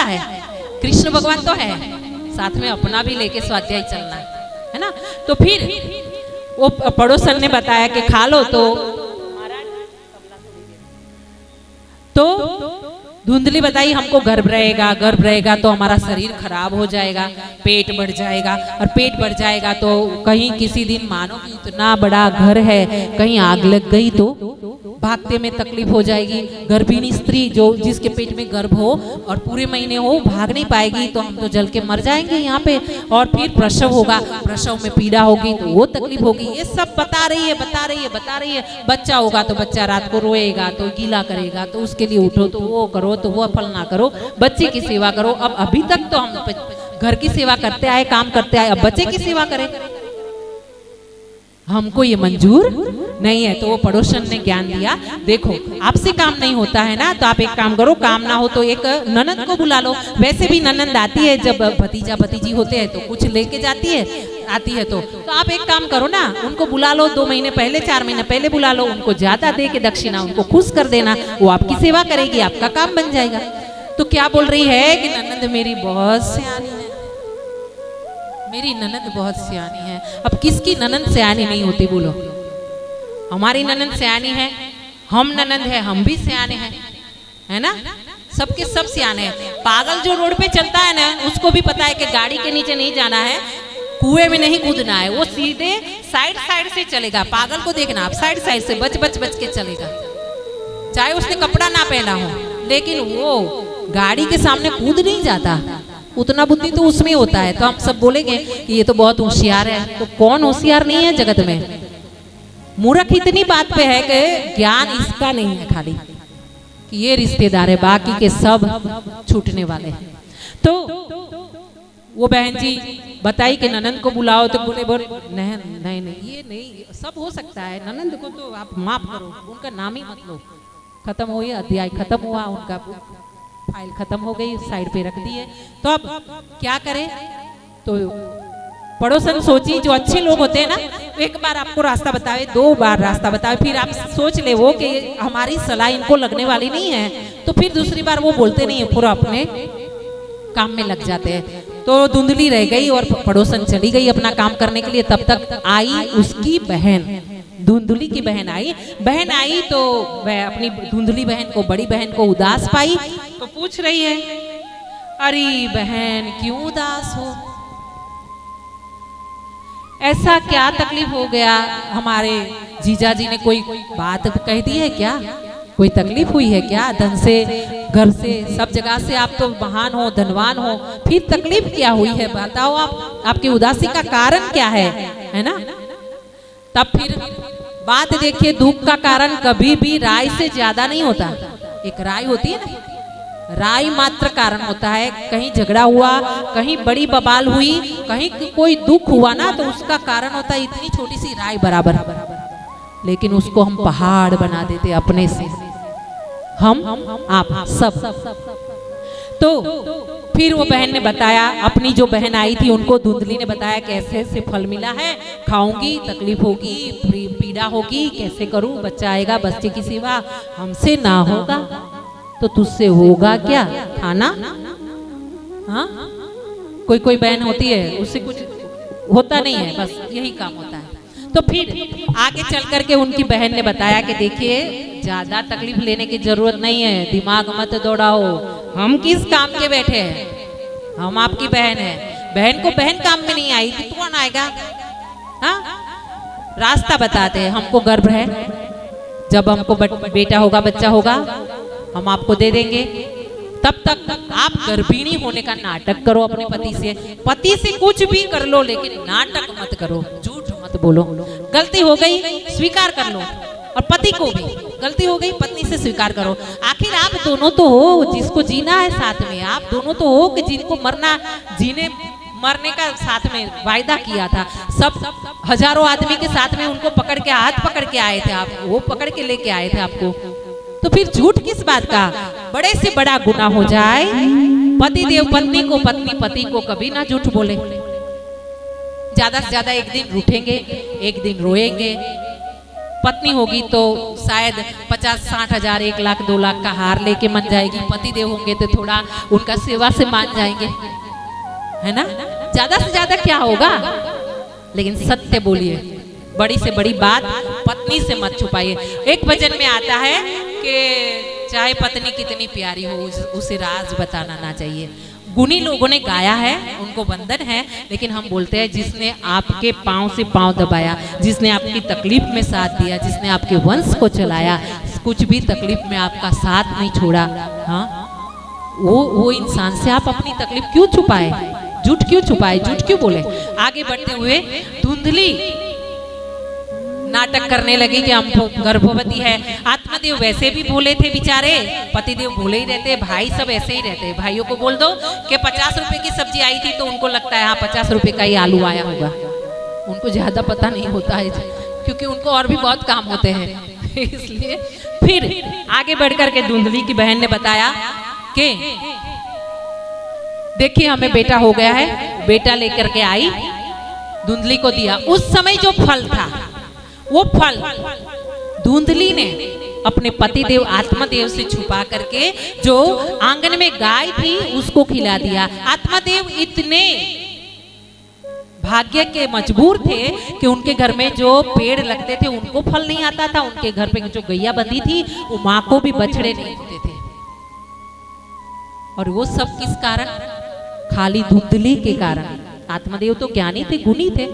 है? कृष्ण भगवान तो है, साथ में अपना भी लेके स्वाध्याय चलना है ना। तो फिर वो पड़ोसन ने बताया कि खा लो, तो धुंधली बताई हमको गर्भ रहेगा तो हमारा शरीर खराब हो जाएगा, पेट बढ़ जाएगा, और पेट बढ़ जाएगा तो कहीं किसी दिन मानो कि इतना बड़ा घर है, कहीं आग लग गई तो भागते में तकलीफ हो जाएगी। गर्भिणी स्त्री जो जिसके पेट में गर्भ हो और पूरे महीने हो, भाग नहीं पाएगी, तो हम तो जल के मर जाएंगे यहाँ पे। और फिर प्रसव होगा, प्रसव में पीड़ा होगी तो वो तकलीफ होगी। ये सब बता रही है। बच्चा होगा तो बच्चा रात को रोएगा तो गीला करेगा, तो उसके लिए उठो तो वो करो, तो वो फलना करो, बच्चे की सेवा करो। अब अभी तक तो हम घर की सेवा करते आए, काम करते आए, अब बच्चे की सेवा करें, हमको ये मंजूर नहीं है। तो वो पड़ोसन ने ज्ञान दिया, देखो आपसे काम नहीं होता है ना, तो आप एक काम करो, काम ना हो तो एक ननद को बुला लो। वैसे भी ननद आती है जब भतीजा भतीजी होते हैं तो कुछ लेके आती है तो आप एक काम करो ना, उनको बुला लो, 2 महीने पहले 4 महीने पहले बुला लो, उनको ज्यादा दे के दक्षिणा उनको खुश कर देना, वो आपकी सेवा करेगी, आपका काम बन जाएगा। तो क्या बोल रही है कि ननद मेरी बहुत सियानी है, मेरी ननद बहुत सियानी है। अब किसकी ननद सियानी नहीं होती बोलो? हमारी ननद सियानी है, हम ननद है, हम भी सियाने हैं, है ना। सबके सब सियाने हैं। पागल जो रोड पे चलता है ना, उसको भी पता है कि गाड़ी के नीचे नहीं जाना है, कुएं में नहीं कूदना है, वो सीधे साइड से चलेगा। पागल को देखना आप, साइड से बच के चलेगा, चाहे उसने कपड़ा ना पहना हो, लेकिन वो गाड़ी के सामने कूद नहीं जाता। उतना बुद्धि तो उसमें होता है। तो हम सब बोलेंगे कि ये तो बहुत होशियार है, तो कौन होशियार नहीं है जगत में? मूर्ख इतनी बात पे है कि ज्ञान इसका नहीं है खाली कि ये रिश्तेदार है, बाकी के सब छूटने वाले हैं। तो वो बहन जी बताई कि ननंद को बुलाओ, तो बोले नहीं ये नहीं, सब हो सकता है, ननंद को तो आप माफ करो, उनका नाम ही मत लो। खत्म हो गया अध्याय, खत्म हुआ, उनका फाइल खत्म हो गई, साइड पे रख दी है। तो अब क्या करें? तो पड़ोसन सोची, जो अच्छे लोग होते हैं ना, एक बार आपको रास्ता बतावे, 2 बार रास्ता बतावे, फिर आप सोच ले वो कि हमारी सलाह इनको लगने वाली नहीं है, तो फिर दूसरी बार वो बोलते नहीं है, पूरा अपने काम में लग जाते हैं। तो धुंधली रह गई और पड़ोसन चली गई अपना काम करने के लिए। तब तक आई उसकी बहन, धुंधली की बहन आई तो वह अपनी धुंधली बहन को, बड़ी बहन को उदास पाई, तो पूछ रही है, अरे बहन क्यों उदास हो? ऐसा क्या तकलीफ हो गया? हमारे जीजा जी ने कोई बात कह दी है क्या? कोई तकलीफ हुई है क्या? धन से, घर से, सब जगह से आप तो महान हो, धनवान हो, फिर तकलीफ क्या हुई है? बताओ आप, आपकी उदासी का कारण क्या है ना। तब फिर बात देखिए, दुख का कारण कभी भी राय से ज्यादा नहीं होता। एक राय होती है ना, राय मात्र कारण होता है। कहीं झगड़ा हुआ, कहीं बड़ी बवाल हुई, कहीं कोई दुख हुआ ना, तो उसका कारण होता है इतनी छोटी सी राय बराबर, लेकिन उसको हम पहाड़ बना देते अपने से, हम आप सब। तो फिर वो बहन ने बताया, अपनी जो बहन आई थी उनको धुंधली ने बताया कि ऐसे ऐसे फल मिला है, खाऊंगी, तकलीफ होगी, पीड़ा होगी, कैसे करूं? बच्चा आएगा, बच्चे की सेवा हमसे ना होगा तो तुझसे होगा क्या? खाना? हाँ, कोई बहन होती है उससे कुछ होता नहीं है, बस यही काम होता है। तो फिर आगे चल करके उनकी बहन ने बताया कि देखिए, ज्यादा तकलीफ लेने की जरूरत नहीं है, दिमाग मत दौड़ाओ, हम किस काम के बैठे हैं, हम आपकी बहन है। बहन को बहन काम में नहीं आई तो कौन आएगा? हाँ, रास्ता बताते हैं, हमको गर्भ है, जब हमको बेटा होगा, बच्चा होगा, हम आपको दे देंगे। तब तक आप गर्भिणी होने का नाटक करो अपने पति से कुछ भी कर लो, लेकिन नाटक मत करो, झूठ मत बोलो। गलती हो गई स्वीकार कर लो, और पति को भी गलती हो गई, पत्नी से स्वीकार करो। आखिर आप दोनों तो हो जिसको जीना है साथ में, आप दोनों तो हो कि जिनको मरने का साथ में वायदा किया था। सब हजारों आदमी के साथ में उनको पकड़ के, हाथ पकड़ के आए थे आप, वो पकड़ के लेके आए थे आपको, तो फिर झूठ किस बात का? बड़े से बड़ा गुनाह हो जाए, पति देव पत्नी को, पत्नी पति को कभी ना झूठ बोले। ज्यादा से ज्यादा एक दिन रूठेंगे, एक दिन रोएंगे, पत्नी होगी तो शायद 50-60 हजार 1 लाख 2 लाख का हार लेके मन जाएगी, पति देव होंगे तो थोड़ा उनका सेवा से मान जाएंगे, है ना, ज्यादा से ज्यादा क्या होगा। लेकिन सत्य बोलिए, बड़ी से बड़ी बात पत्नी से मत छुपाइए। एक भजन में आता है कि चाहे पत्नी कितनी प्यारी हो उसे राज बताना ना चाहिए। गुणी लोगों ने गाया है, उनको वंदन है, लेकिन हम बोलते हैं जिसने आपके पांव से पांव दबाया, जिसने आपकी तकलीफ में साथ दिया, जिसने आपके वंश को चलाया, कुछ भी तकलीफ में आपका साथ नहीं छोड़ा, हाँ, वो इंसान से आप अपनी तकलीफ क्यों छुपाए, झूठ क्यों छुपाए, झूठ क्यों बोले। आगे बढ़ते हुए धुंधली नाटक करने लगी कि हम गर्भवती है। आत्मदेव वैसे भी भोले थे बेचारे, पतिदेव भोले ही रहते, भाई सब ऐसे ही रहते। भाइयों को बोल दो कि 50 रुपए की सब्जी आई थी तो उनको लगता है हाँ 50 रुपए का ही आलू आया होगा, उनको ज्यादा पता नहीं होता है क्योंकि उनको और भी बहुत काम होते हैं। इसलिए फिर आगे बढ़कर के धुंधली की बहन ने बताया कि देखिए हमें बेटा हो गया है, बेटा लेकर के आई, धुंधली को दिया। उस समय जो फल था वो फल धुंधली ने अपने पतिदेव आत्मदेव से छुपा करके जो आंगन में गाय थी उसको खिला दिया। आत्मदेव इतने भाग्य के मजबूर थे कि उनके घर में जो पेड़ लगते थे उनको फल नहीं आता था, उनके घर पे जो गैया बंधी थी वो माँ को भी बछड़े नहीं होते थे। और वो सब किस कारण, खाली धुंधली के कारण। आत्मदेव तो ज्ञानी थे, गुणी थे,